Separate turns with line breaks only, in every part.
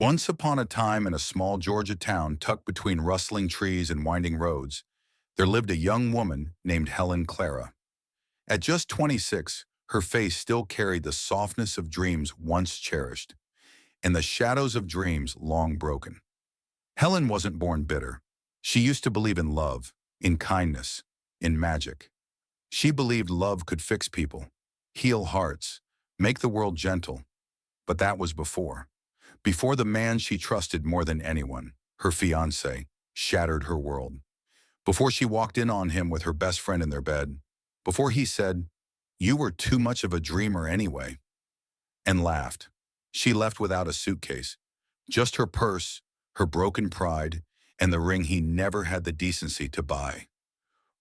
Once upon a time in a small Georgia town tucked between rustling trees and winding roads, there lived a young woman named Helen Clara. At just 26, her face still carried the softness of dreams once cherished, and the shadows of dreams long broken. Helen wasn't born bitter. She used to believe in love, in kindness, in magic. She believed love could fix people, heal hearts, make the world gentle, but that was before the man she trusted more than anyone, her fiancé, shattered her world. Before she walked in on him with her best friend in their bed. Before he said, "You were too much of a dreamer anyway," and laughed. She left without a suitcase, just her purse, her broken pride, and the ring he never had the decency to buy.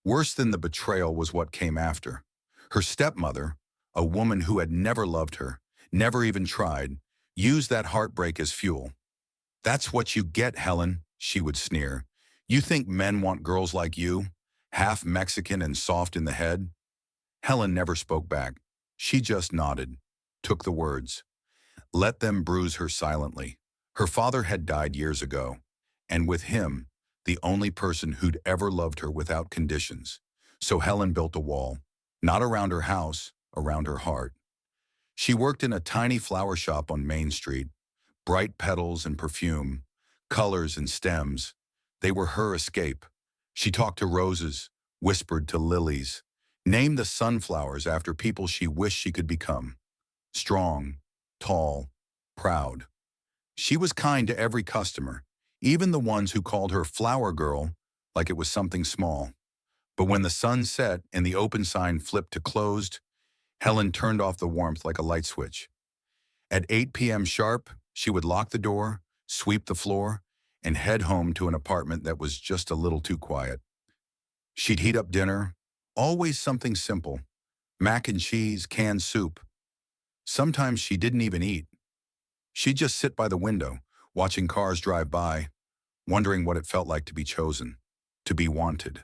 Worse than the betrayal was what came after. Her stepmother, a woman who had never loved her, never even tried, used that heartbreak as fuel. "That's what you get, Helen," she would sneer. "You think men want girls like you, half Mexican and soft in the head?" Helen never spoke back. She just nodded, took the words. Let them bruise her silently. Her father had died years ago, and with him, the only person who'd ever loved her without conditions. So Helen built a wall, not around her house, around her heart. She worked in a tiny flower shop on Main Street. Bright petals and perfume, colors and stems. They were her escape. She talked to roses, whispered to lilies, named the sunflowers after people she wished she could become. Strong, tall, proud. She was kind to every customer, even the ones who called her Flower Girl like it was something small. But when the sun set and the open sign flipped to closed, Helen turned off the warmth like a light switch. At 8 p.m. sharp, she would lock the door, sweep the floor, and head home to an apartment that was just a little too quiet. She'd heat up dinner, always something simple, mac and cheese, canned soup. Sometimes she didn't even eat. She'd just sit by the window, watching cars drive by, wondering what it felt like to be chosen, to be wanted.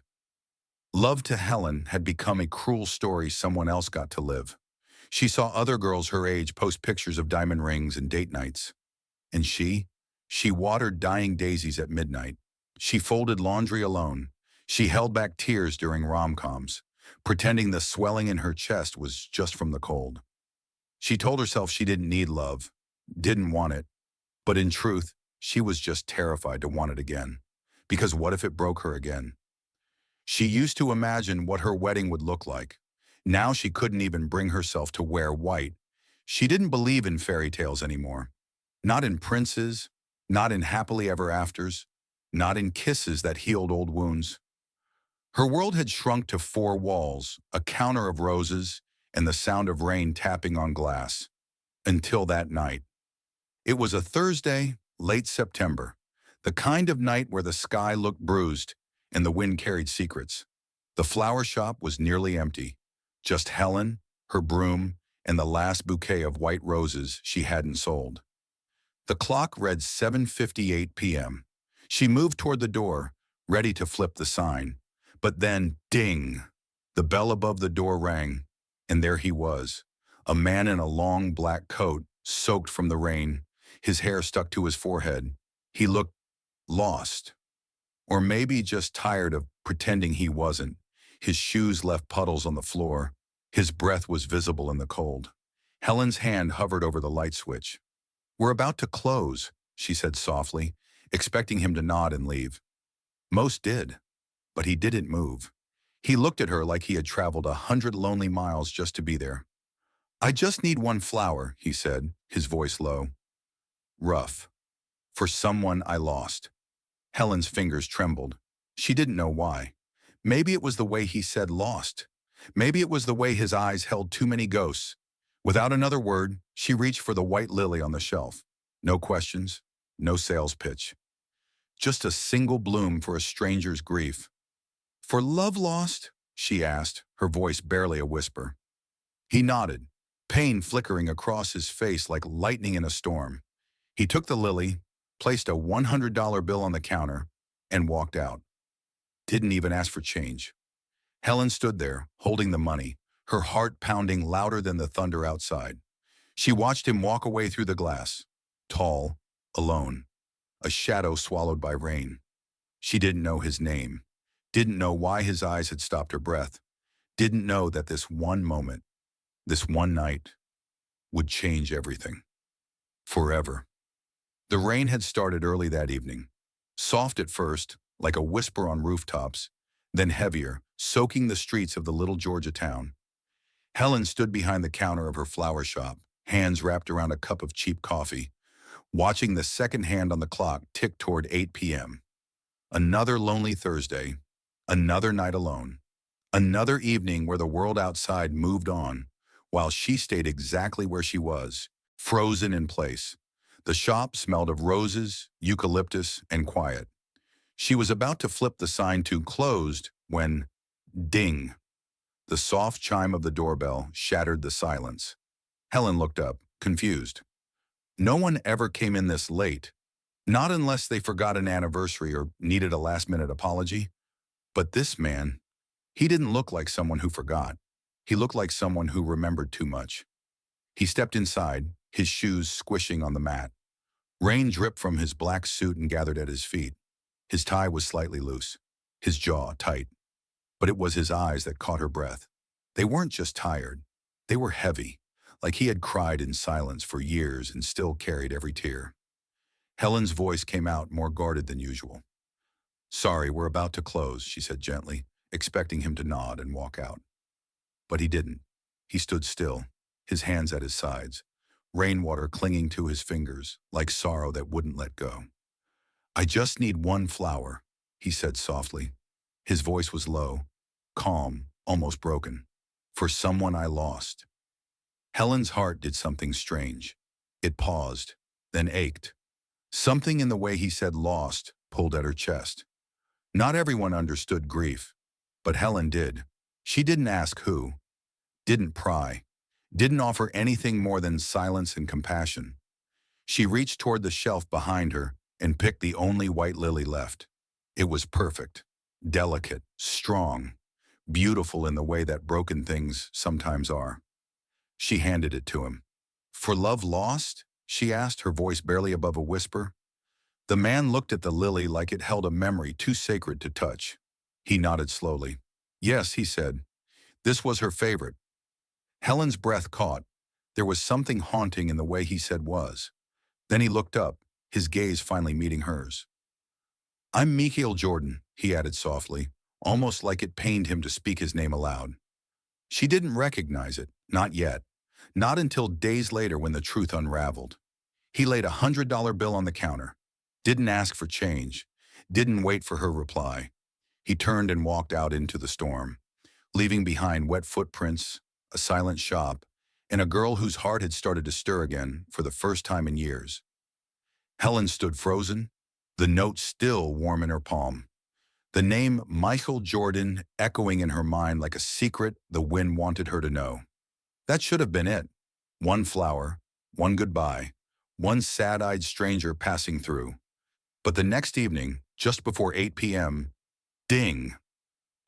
Love to Helen had become a cruel story someone else got to live. She saw other girls her age post pictures of diamond rings and date nights. And she watered dying daisies at midnight. She folded laundry alone. She held back tears during rom-coms, pretending the swelling in her chest was just from the cold. She told herself she didn't need love, didn't want it, but in truth, she was just terrified to want it again. Because what if it broke her again? She used to imagine what her wedding would look like. Now she couldn't even bring herself to wear white. She didn't believe in fairy tales anymore. Not in princes, not in happily ever afters, not in kisses that healed old wounds. Her world had shrunk to four walls, a counter of roses, and the sound of rain tapping on glass. Until that night. It was a Thursday, late September, the kind of night where the sky looked bruised and the wind carried secrets. The flower shop was nearly empty. Just Helen, her broom, and the last bouquet of white roses she hadn't sold. The clock read 7:58 p.m. She moved toward the door, ready to flip the sign. But then, ding! The bell above the door rang, and there he was, a man in a long black coat, soaked from the rain, his hair stuck to his forehead. He looked lost, or maybe just tired of pretending he wasn't. His shoes left puddles on the floor. His breath was visible in the cold. Helen's hand hovered over the light switch. "We're about to close," she said softly, expecting him to nod and leave. Most did, but he didn't move. He looked at her like he had traveled 100 lonely miles just to be there. "I just need one flower," he said, his voice low. Rough. "For someone I lost." Helen's fingers trembled. She didn't know why. Maybe it was the way he said lost. Maybe it was the way his eyes held too many ghosts. Without another word, she reached for the white lily on the shelf. No questions, no sales pitch. Just a single bloom for a stranger's grief. "For love lost?" she asked, her voice barely a whisper. He nodded, pain flickering across his face like lightning in a storm. He took the lily, placed a $100 bill on the counter, and walked out. Didn't even ask for change. Helen stood there, holding the money, her heart pounding louder than the thunder outside. She watched him walk away through the glass. Tall, alone, a shadow swallowed by rain. She didn't know his name, didn't know why his eyes had stopped her breath, didn't know that this one moment, this one night, would change everything. Forever. The rain had started early that evening, soft at first, like a whisper on rooftops, then heavier, soaking the streets of the little Georgia town. Helen stood behind the counter of her flower shop, hands wrapped around a cup of cheap coffee, watching the second hand on the clock tick toward 8 p.m. Another lonely Thursday, another night alone, another evening where the world outside moved on, while she stayed exactly where she was, frozen in place. The shop smelled of roses, eucalyptus, and quiet. She was about to flip the sign to closed when, ding, the soft chime of the doorbell shattered the silence. Helen looked up, confused. No one ever came in this late, not unless they forgot an anniversary or needed a last-minute apology. But this man, he didn't look like someone who forgot. He looked like someone who remembered too much. He stepped inside, his shoes squishing on the mat. Rain dripped from his black suit and gathered at his feet. His tie was slightly loose, his jaw tight. But it was his eyes that caught her breath. They weren't just tired. They were heavy, like he had cried in silence for years and still carried every tear. Helen's voice came out more guarded than usual. "Sorry, we're about to close," she said gently, expecting him to nod and walk out. But he didn't. He stood still, his hands at his sides, rainwater clinging to his fingers, like sorrow that wouldn't let go. "I just need one flower," he said softly. His voice was low, calm, almost broken. "For someone I lost." Helen's heart did something strange. It paused, then ached. Something in the way he said lost pulled at her chest. Not everyone understood grief, but Helen did. She didn't ask who, didn't pry, didn't offer anything more than silence and compassion. She reached toward the shelf behind her and picked the only white lily left. It was perfect, delicate, strong, beautiful in the way that broken things sometimes are. She handed it to him. "For love lost?" she asked, her voice barely above a whisper. The man looked at the lily like it held a memory too sacred to touch. He nodded slowly. "Yes," he said. This was her favorite. Helen's breath caught. There was something haunting in the way he said was. Then he looked up, his gaze finally meeting hers. "I'm Mikhail Jordan," he added softly, almost like it pained him to speak his name aloud. She didn't recognize it, not yet. Not until days later when the truth unraveled. He laid $100 bill on the counter. Didn't ask for change. Didn't wait for her reply. He turned and walked out into the storm, leaving behind wet footprints, a silent shop, and a girl whose heart had started to stir again for the first time in years. Helen stood frozen, the note still warm in her palm. The name Michael Jordan echoing in her mind like a secret the wind wanted her to know. That should have been it. One flower, one goodbye, one sad-eyed stranger passing through. But the next evening, just before 8 p.m., ding!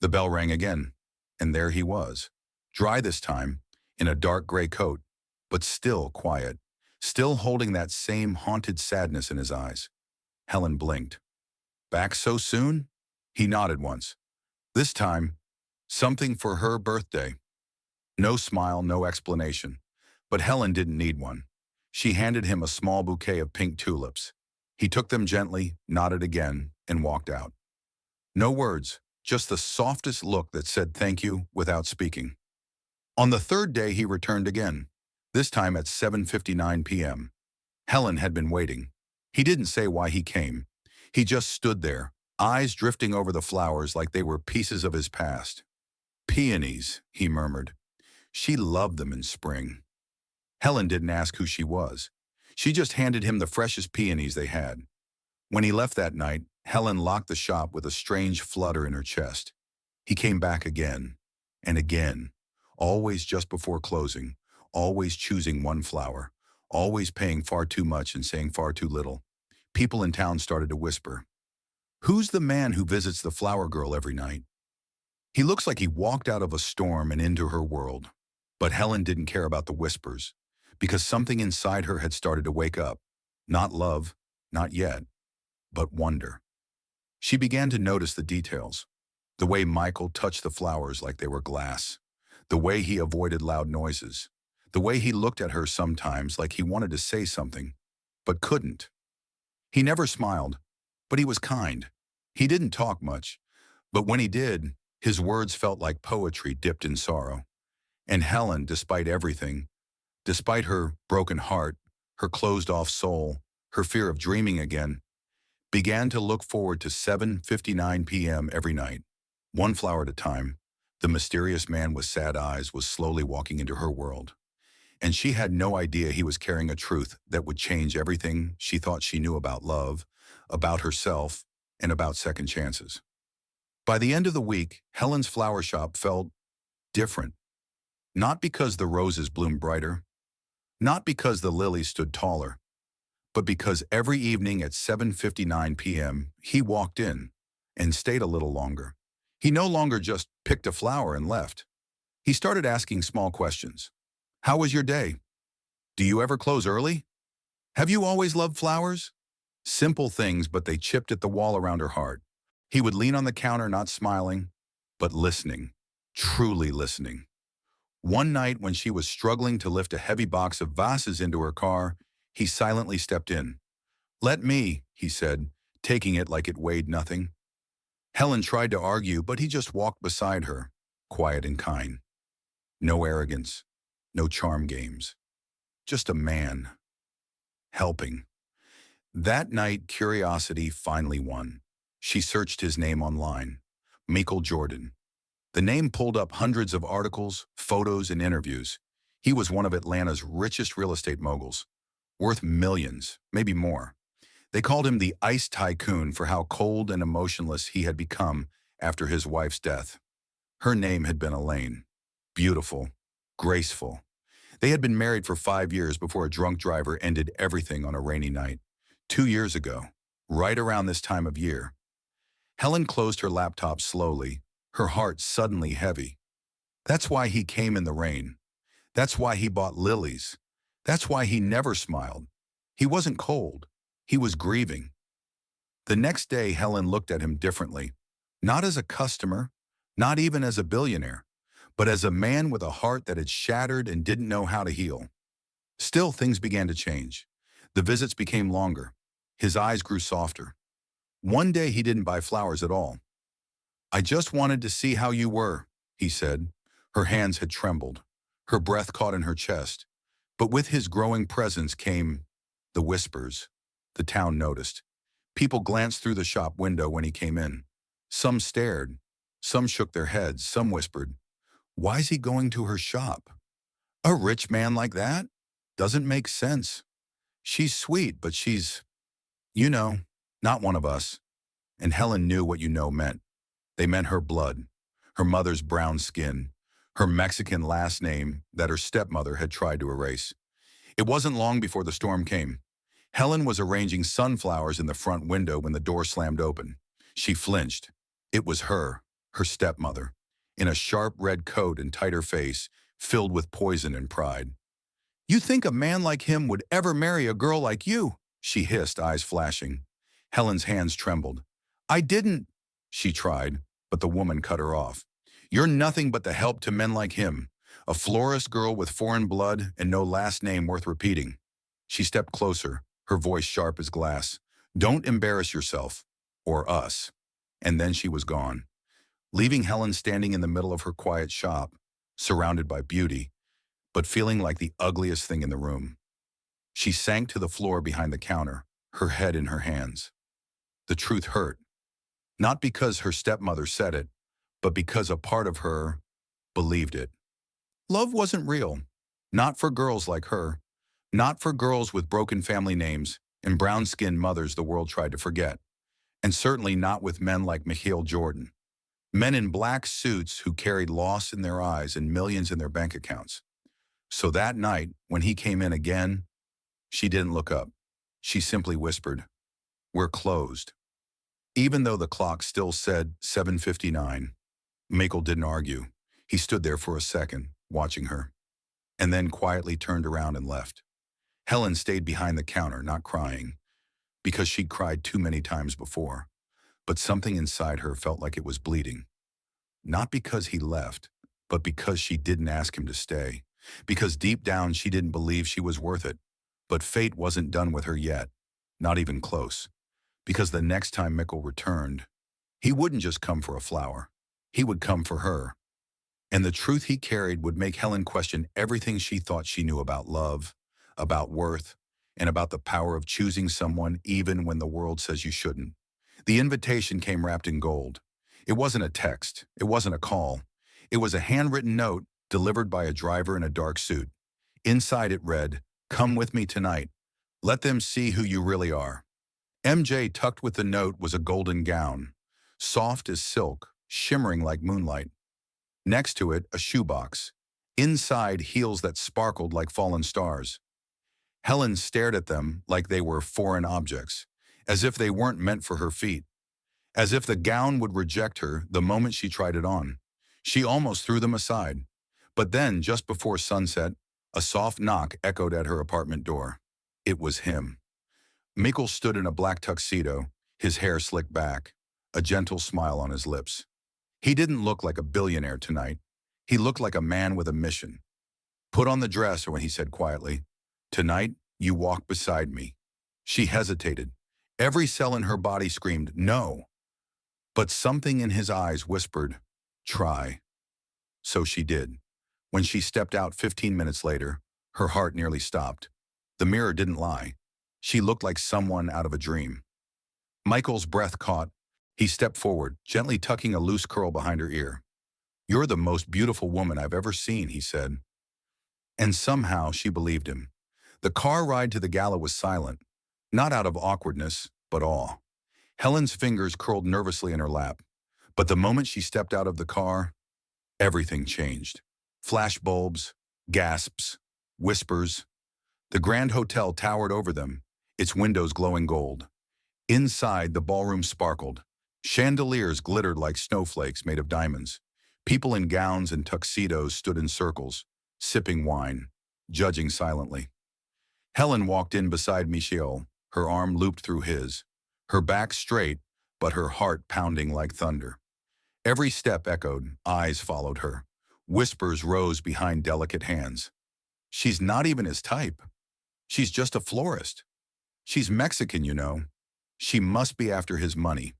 The bell rang again, and there he was. Dry this time, in a dark gray coat, but still quiet, still holding that same haunted sadness in his eyes. Helen blinked. "Back so soon?" He nodded once. This time, something for her birthday. No smile, no explanation. But Helen didn't need one. She handed him a small bouquet of pink tulips. He took them gently, nodded again, and walked out. No words, just the softest look that said thank you without speaking. On the third day he returned again, this time at 7:59 p.m. Helen had been waiting. He didn't say why he came. He just stood there, eyes drifting over the flowers like they were pieces of his past. "Peonies," he murmured. She loved them in spring. Helen didn't ask who she was. She just handed him the freshest peonies they had. When he left that night, Helen locked the shop with a strange flutter in her chest. He came back again and again, always just before closing, always choosing one flower, always paying far too much and saying far too little. People in town started to whisper, "Who's the man who visits the flower girl every night?" He looks like he walked out of a storm and into her world. But Helen didn't care about the whispers, because something inside her had started to wake up. Not love, not yet, but wonder. She began to notice the details. The way Michael touched the flowers like they were glass. The way he avoided loud noises. The way he looked at her sometimes like he wanted to say something, but couldn't. He never smiled, but he was kind. He didn't talk much, but when he did, his words felt like poetry dipped in sorrow. And Helen, despite everything, despite her broken heart, her closed-off soul, her fear of dreaming again, began to look forward to 7:59 p.m. every night. One flower at a time, the mysterious man with sad eyes was slowly walking into her world. And she had no idea he was carrying a truth that would change everything she thought she knew about love, about herself, and about second chances. By the end of the week, Helen's flower shop felt different. Not because the roses bloomed brighter, not because the lilies stood taller, but because every evening at 7:59 p.m., he walked in and stayed a little longer. He no longer just picked a flower and left. He started asking small questions. How was your day? Do you ever close early? Have you always loved flowers? Simple things, but they chipped at the wall around her heart. He would lean on the counter, not smiling, but listening, truly listening. One night when she was struggling to lift a heavy box of vases into her car, he silently stepped in. Let me, he said, taking it like it weighed nothing. Helen tried to argue, but he just walked beside her, quiet and kind. No arrogance, no charm games. Just a man, helping. That night, curiosity finally won. She searched his name online, Michael Jordan. The name pulled up hundreds of articles, photos, and interviews. He was one of Atlanta's richest real estate moguls, worth millions, maybe more. They called him the Ice Tycoon for how cold and emotionless he had become after his wife's death. Her name had been Elaine. Beautiful, graceful. They had been married for 5 years before a drunk driver ended everything on a rainy night. 2 years ago, right around this time of year. Helen closed her laptop slowly, her heart suddenly heavy. That's why he came in the rain. That's why he bought lilies. That's why he never smiled. He wasn't cold. He was grieving. The next day, Helen looked at him differently. Not as a customer, not even as a billionaire, but as a man with a heart that had shattered and didn't know how to heal. Still, things began to change. The visits became longer. His eyes grew softer. One day, he didn't buy flowers at all. I just wanted to see how you were, he said. Her hands had trembled. Her breath caught in her chest. But with his growing presence came the whispers. The town noticed. People glanced through the shop window when he came in. Some stared. Some shook their heads. Some whispered, "Why's he going to her shop? A rich man like that? Doesn't make sense. She's sweet, but she's, you know, not one of us." And Helen knew what meant. They meant her blood, her mother's brown skin, her Mexican last name that her stepmother had tried to erase. It wasn't long before the storm came. Helen was arranging sunflowers in the front window when the door slammed open. She flinched. It was her stepmother, in a sharp red coat and tighter face, filled with poison and pride. "You think a man like him would ever marry a girl like you?" she hissed, eyes flashing. Helen's hands trembled. "I didn't," she tried, but the woman cut her off. "You're nothing but the help to men like him, a florist girl with foreign blood and no last name worth repeating." She stepped closer, her voice sharp as glass. "Don't embarrass yourself, or us." And then she was gone, leaving Helen standing in the middle of her quiet shop, surrounded by beauty, but feeling like the ugliest thing in the room. She sank to the floor behind the counter, her head in her hands. The truth hurt, not because her stepmother said it, but because a part of her believed it. Love wasn't real, not for girls like her, not for girls with broken family names and brown-skinned mothers the world tried to forget, and certainly not with men like Michael Jordan, men in black suits who carried loss in their eyes and millions in their bank accounts. So that night, when he came in again, she didn't look up. She simply whispered, "We're closed." Even though the clock still said 7:59, Michael didn't argue. He stood there for a second, watching her, and then quietly turned around and left. Helen stayed behind the counter, not crying, because she'd cried too many times before. But something inside her felt like it was bleeding. Not because he left, but because she didn't ask him to stay. Because deep down she didn't believe she was worth it. But fate wasn't done with her yet, not even close. Because the next time Mikkel returned, he wouldn't just come for a flower. He would come for her. And the truth he carried would make Helen question everything she thought she knew about love, about worth, and about the power of choosing someone even when the world says you shouldn't. The invitation came wrapped in gold. It wasn't a text. It wasn't a call. It was a handwritten note delivered by a driver in a dark suit. Inside it read, "Come with me tonight. Let them see who you really are." MJ tucked with the note was a golden gown, soft as silk, shimmering like moonlight. Next to it, a shoebox. Inside, heels that sparkled like fallen stars. Helen stared at them like they were foreign objects, as if they weren't meant for her feet, as if the gown would reject her the moment she tried it on. She almost threw them aside. But then, just before sunset, a soft knock echoed at her apartment door. It was him. Mikkel stood in a black tuxedo, his hair slicked back, a gentle smile on his lips. He didn't look like a billionaire tonight. He looked like a man with a mission. "Put on the dress," when he said quietly, "Tonight, you walk beside me." She hesitated. Every cell in her body screamed, "No." But something in his eyes whispered, "Try." So she did. When she stepped out 15 minutes later, her heart nearly stopped. The mirror didn't lie. She looked like someone out of a dream. Michael's breath caught. He stepped forward, gently tucking a loose curl behind her ear. "You're the most beautiful woman I've ever seen," he said. And somehow she believed him. The car ride to the gala was silent, not out of awkwardness, but awe. Helen's fingers curled nervously in her lap. But the moment she stepped out of the car, everything changed. Flash bulbs, gasps, whispers. The Grand Hotel towered over them, its windows glowing gold. Inside, the ballroom sparkled. Chandeliers glittered like snowflakes made of diamonds. People in gowns and tuxedos stood in circles, sipping wine, judging silently. Helen walked in beside Michel, her arm looped through his, her back straight, but her heart pounding like thunder. Every step echoed, eyes followed her. Whispers rose behind delicate hands. "She's not even his type. She's just a florist. She's Mexican, you know. She must be after his money."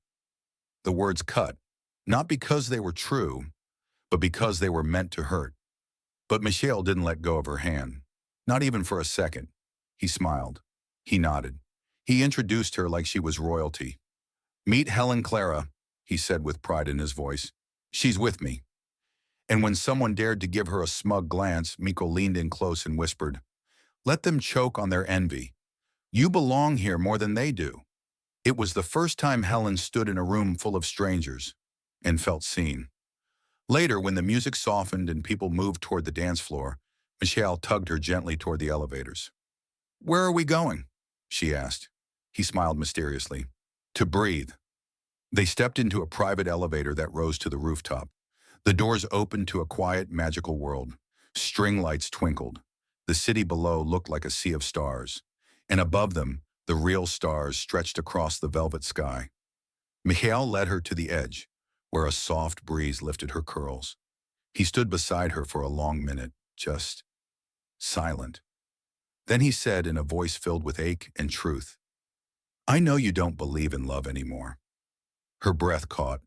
The words cut, not because they were true, but because they were meant to hurt. But Michel didn't let go of her hand, not even for a second. He smiled. He nodded. He introduced her like she was royalty. "Meet Helen Clara," he said with pride in his voice. "She's with me." And when someone dared to give her a smug glance, Miko leaned in close and whispered, "Let them choke on their envy. You belong here more than they do." It was the first time Helen stood in a room full of strangers and felt seen. Later, when the music softened and people moved toward the dance floor, Michelle tugged her gently toward the elevators. "Where are we going?" she asked. He smiled mysteriously. "To breathe." They stepped into a private elevator that rose to the rooftop. The doors opened to a quiet, magical world. String lights twinkled. The city below looked like a sea of stars. And above them, the real stars stretched across the velvet sky. Michael led her to the edge, where a soft breeze lifted her curls. He stood beside her for a long minute, just silent. Then he said in a voice filled with ache and truth, "I know you don't believe in love anymore." Her breath caught.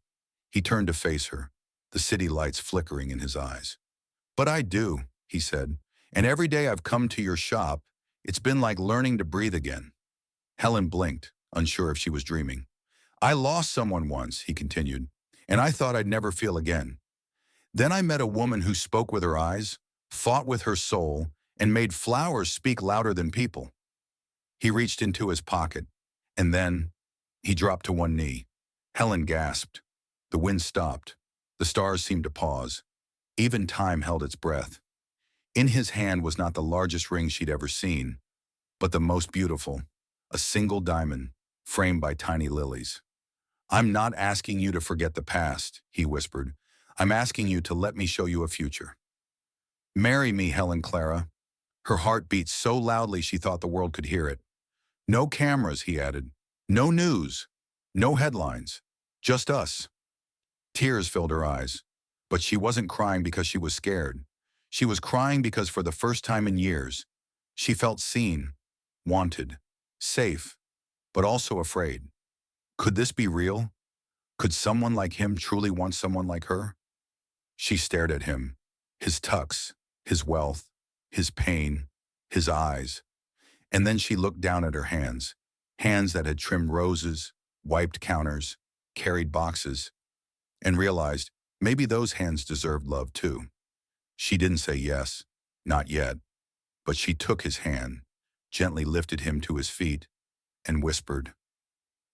He turned to face her, the city lights flickering in his eyes. "But I do," he said, "and every day I've come to your shop, it's been like learning to breathe again." Helen blinked, unsure if she was dreaming. "I lost someone once," he continued, "and I thought I'd never feel again. Then I met a woman who spoke with her eyes, fought with her soul, and made flowers speak louder than people." He reached into his pocket, and then he dropped to one knee. Helen gasped. The wind stopped. The stars seemed to pause. Even time held its breath. In his hand was not the largest ring she'd ever seen, but the most beautiful, a single diamond, framed by tiny lilies. "I'm not asking you to forget the past," he whispered. "I'm asking you to let me show you a future." "Marry me, Helen Clara." Her heart beat so loudly she thought the world could hear it. "No cameras," he added. No news, no headlines, just us. Tears filled her eyes, but she wasn't crying because she was scared. She was crying because for the first time in years, she felt seen, wanted, safe, but also afraid. Could this be real? Could someone like him truly want someone like her? She stared at him, his tucks, his wealth, his pain, his eyes. And then she looked down at her hands, hands that had trimmed roses, wiped counters, carried boxes, and realized maybe those hands deserved love too. She didn't say yes, not yet, but she took his hand, gently lifted him to his feet, and whispered,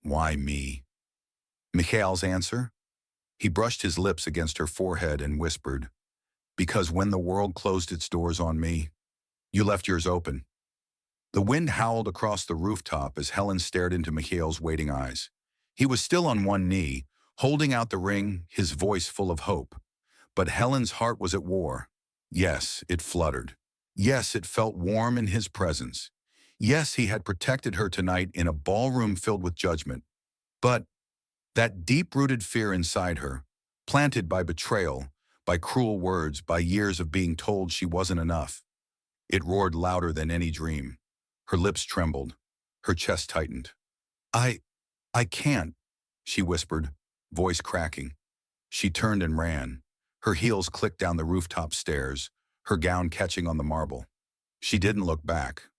"Why me?" Mikhail's answer? He brushed his lips against her forehead and whispered, "Because when the world closed its doors on me, you left yours open." The wind howled across the rooftop as Helen stared into Mikhail's waiting eyes. He was still on one knee, holding out the ring, his voice full of hope. But Helen's heart was at war. Yes, it fluttered. Yes, it felt warm in his presence. Yes, he had protected her tonight in a ballroom filled with judgment. But that deep-rooted fear inside her, planted by betrayal, by cruel words, by years of being told she wasn't enough, it roared louder than any dream. Her lips trembled. Her chest tightened. I I can't," she whispered, voice cracking. She turned and ran. Her heels clicked down the rooftop stairs, her gown catching on the marble. She didn't look back,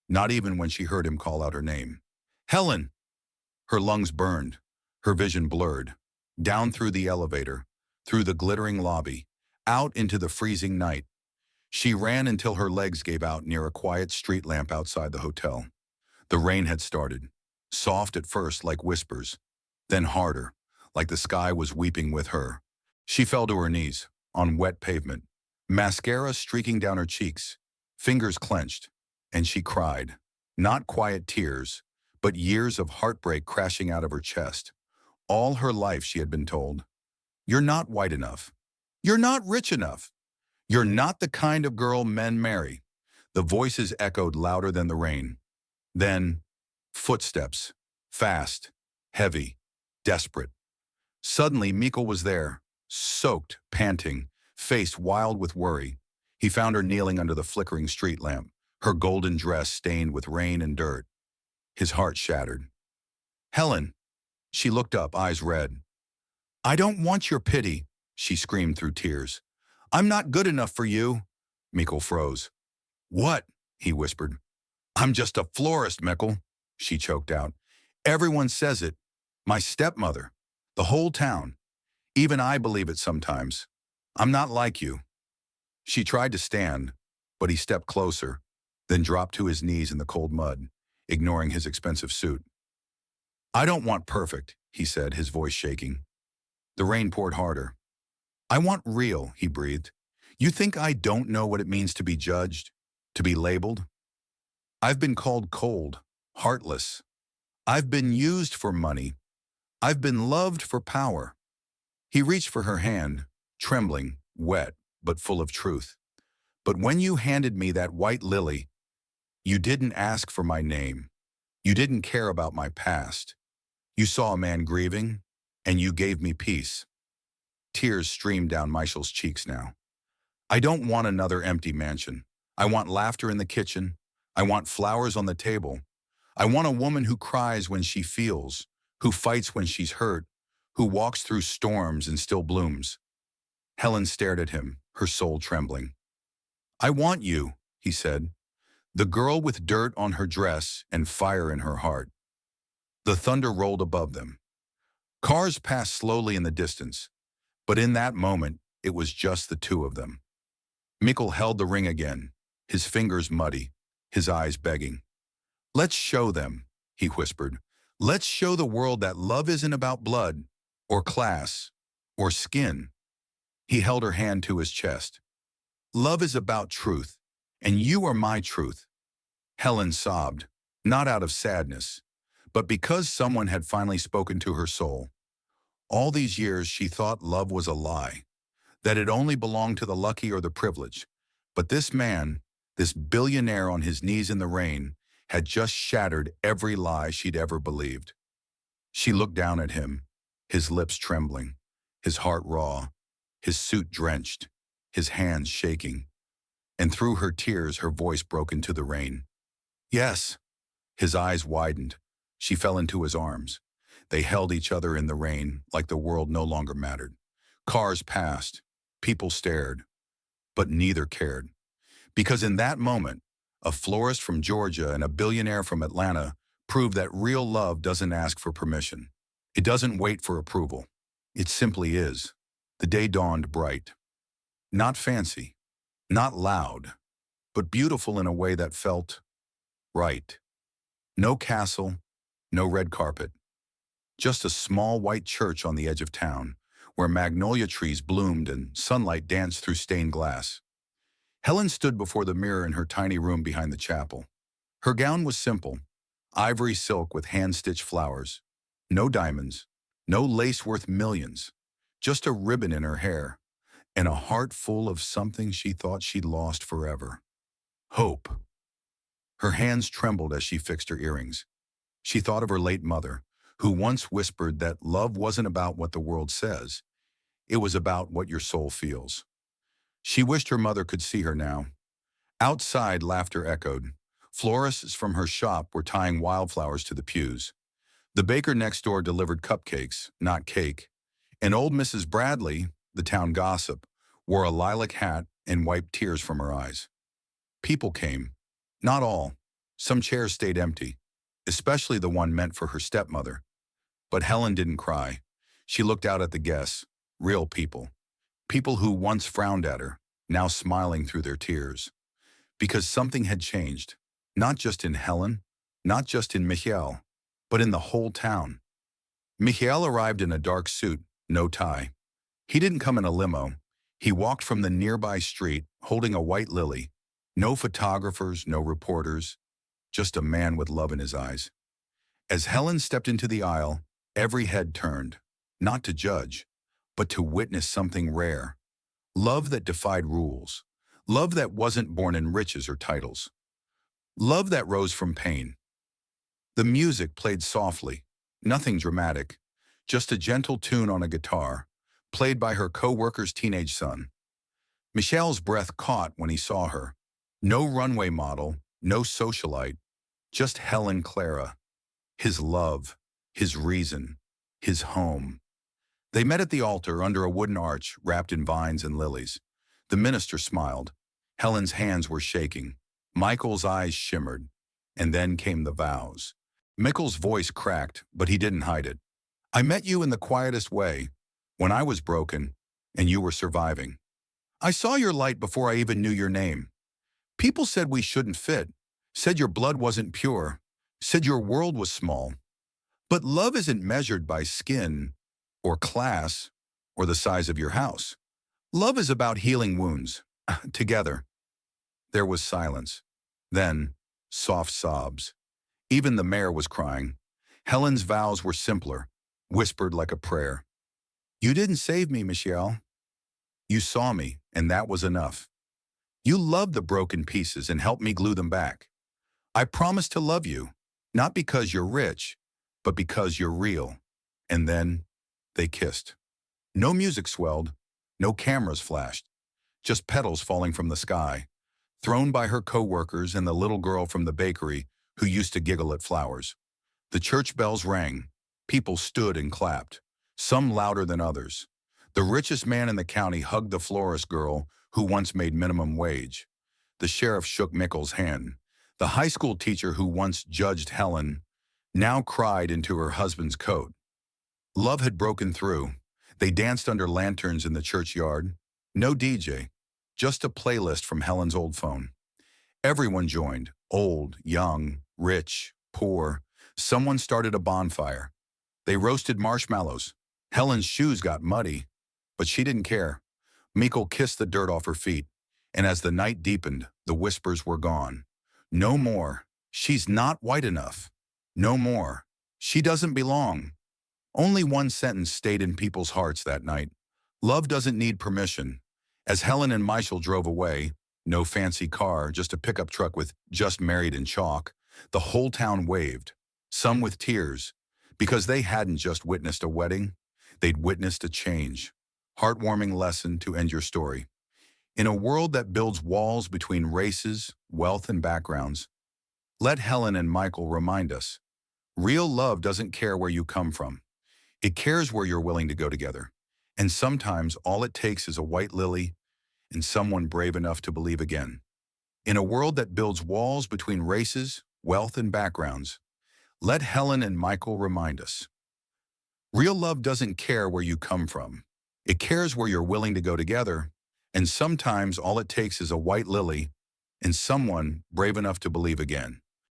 not even when she heard him call out her name. "Helen!" Her lungs burned, her vision blurred. Down through the elevator, through the glittering lobby, out into the freezing night. She ran until her legs gave out near a quiet street lamp outside the hotel. The rain had started, soft at first like whispers, then harder, like the sky was weeping with her. She fell to her knees, on wet pavement, mascara streaking down her cheeks, fingers clenched, and she cried. Not quiet tears, but years of heartbreak crashing out of her chest. All her life she had been told, "You're not white enough. You're not rich enough. You're not the kind of girl men marry." The voices echoed louder than the rain. Then, footsteps, fast, heavy, desperate. Suddenly, Mikkel was there, soaked, panting, face wild with worry. He found her kneeling under the flickering street lamp, her golden dress stained with rain and dirt. His heart shattered. "Helen!" She looked up, eyes red. "I don't want your pity," she screamed through tears. "I'm not good enough for you." Mikkel froze. "What?" he whispered. "I'm just a florist, Mikkel," she choked out. "Everyone says it. My stepmother. The whole town. Even I believe it sometimes. I'm not like you." She tried to stand, but he stepped closer, then dropped to his knees in the cold mud, ignoring his expensive suit. "I don't want perfect," he said, his voice shaking. The rain poured harder. "I want real," he breathed. "You think I don't know what it means to be judged, to be labeled? I've been called cold, heartless. I've been used for money. I've been loved for power." He reached for her hand, trembling, wet, but full of truth. "But when you handed me that white lily, you didn't ask for my name. You didn't care about my past. You saw a man grieving, and you gave me peace." Tears streamed down Michel's cheeks now. "I don't want another empty mansion. I want laughter in the kitchen. I want flowers on the table. I want a woman who cries when she feels, who fights when she's hurt, who walks through storms and still blooms." Helen stared at him, her soul trembling. "I want you," he said. "The girl with dirt on her dress and fire in her heart." The thunder rolled above them. Cars passed slowly in the distance, but in that moment, it was just the two of them. Mikkel held the ring again, his fingers muddy, his eyes begging. "Let's show them," he whispered. "Let's show the world that love isn't about blood, or class, or skin." He held her hand to his chest. "Love is about truth, and you are my truth." Helen sobbed, not out of sadness, but because someone had finally spoken to her soul. All these years she thought love was a lie, that it only belonged to the lucky or the privileged. But this man, this billionaire on his knees in the rain, had just shattered every lie she'd ever believed. She looked down at him, his lips trembling, his heart raw, his suit drenched, his hands shaking, and through her tears her voice broke into the rain. Yes. His eyes widened. She fell into his arms. They held each other in the rain like the world no longer mattered. Cars passed. People stared. But neither cared. Because in that moment, a florist from Georgia and a billionaire from Atlanta proved that real love doesn't ask for permission. It doesn't wait for approval. It simply is. The day dawned bright. Not fancy, not loud, but beautiful in a way that felt right. No castle, no red carpet. Just a small white church on the edge of town, where magnolia trees bloomed and sunlight danced through stained glass. Helen stood before the mirror in her tiny room behind the chapel. Her gown was simple, ivory silk with hand-stitched flowers. No diamonds, no lace worth millions, just a ribbon in her hair, and a heart full of something she thought she'd lost forever. Hope. Her hands trembled as she fixed her earrings. She thought of her late mother, who once whispered that love wasn't about what the world says. It was about what your soul feels. She wished her mother could see her now. Outside, laughter echoed. Florists from her shop were tying wildflowers to the pews. The baker next door delivered cupcakes, not cake. And old Mrs. Bradley, the town gossip, wore a lilac hat and wiped tears from her eyes. People came. Not all. Some chairs stayed empty, especially the one meant for her stepmother. But Helen didn't cry. She looked out at the guests, real people. People who once frowned at her, now smiling through their tears. Because something had changed, not just in Helen, not just in Michael, but in the whole town. Michael arrived in a dark suit, no tie. He didn't come in a limo. He walked from the nearby street, holding a white lily. No photographers, no reporters, just a man with love in his eyes. As Helen stepped into the aisle, every head turned, not to judge, but to witness something rare. Love that defied rules. Love that wasn't born in riches or titles. Love that rose from pain. The music played softly, nothing dramatic, just a gentle tune on a guitar, played by her co-worker's teenage son. Michelle's breath caught when he saw her. No runway model, no socialite, just Helen Clara. His love, his reason, his home. They met at the altar under a wooden arch wrapped in vines and lilies. The minister smiled. Helen's hands were shaking. Michael's eyes shimmered. And then came the vows. Michael's voice cracked, but he didn't hide it. I met you in the quietest way, when I was broken, and you were surviving. I saw your light before I even knew your name. People said we shouldn't fit, said your blood wasn't pure, said your world was small. But love isn't measured by skin, or class, or the size of your house. Love is about healing wounds, together. There was silence. Then, soft sobs. Even the mayor was crying. Helen's vows were simpler, whispered like a prayer. You didn't save me, Michelle. You saw me, and that was enough. You loved the broken pieces and helped me glue them back. I promise to love you, not because you're rich, but because you're real. And then, they kissed. No music swelled, no cameras flashed, just petals falling from the sky, thrown by her co-workers and the little girl from the bakery who used to giggle at flowers. The church bells rang. People stood and clapped, some louder than others. The richest man in the county hugged the florist girl who once made minimum wage. The sheriff shook Michael's hand. The high school teacher who once judged Helen now cried into her husband's coat. Love had broken through. They danced under lanterns in the churchyard. No DJ, just a playlist from Helen's old phone. Everyone joined, old, young, rich, poor. Someone started a bonfire. They roasted marshmallows. Helen's shoes got muddy, but she didn't care. Michael kissed the dirt off her feet, and as the night deepened, the whispers were gone. No more. She's not white enough. No more. She doesn't belong. Only one sentence stayed in people's hearts that night. Love doesn't need permission. As Helen and Michael drove away, no fancy car, just a pickup truck with "just married" in chalk, The whole town waved, some with tears, because they hadn't just witnessed a wedding, they'd witnessed a change. Heartwarming lesson to end your story. In a world that builds walls between races, wealth, and backgrounds, let Helen and Michael remind us, real love doesn't care where you come from. It cares where you're willing to go together. And sometimes all it takes is a white lily and someone brave enough to believe again. In a world that builds walls between races, wealth, and backgrounds, let Helen and Michael remind us, real love doesn't care where you come from. It cares where you're willing to go together. And sometimes all it takes is a white lily and someone brave enough to believe again.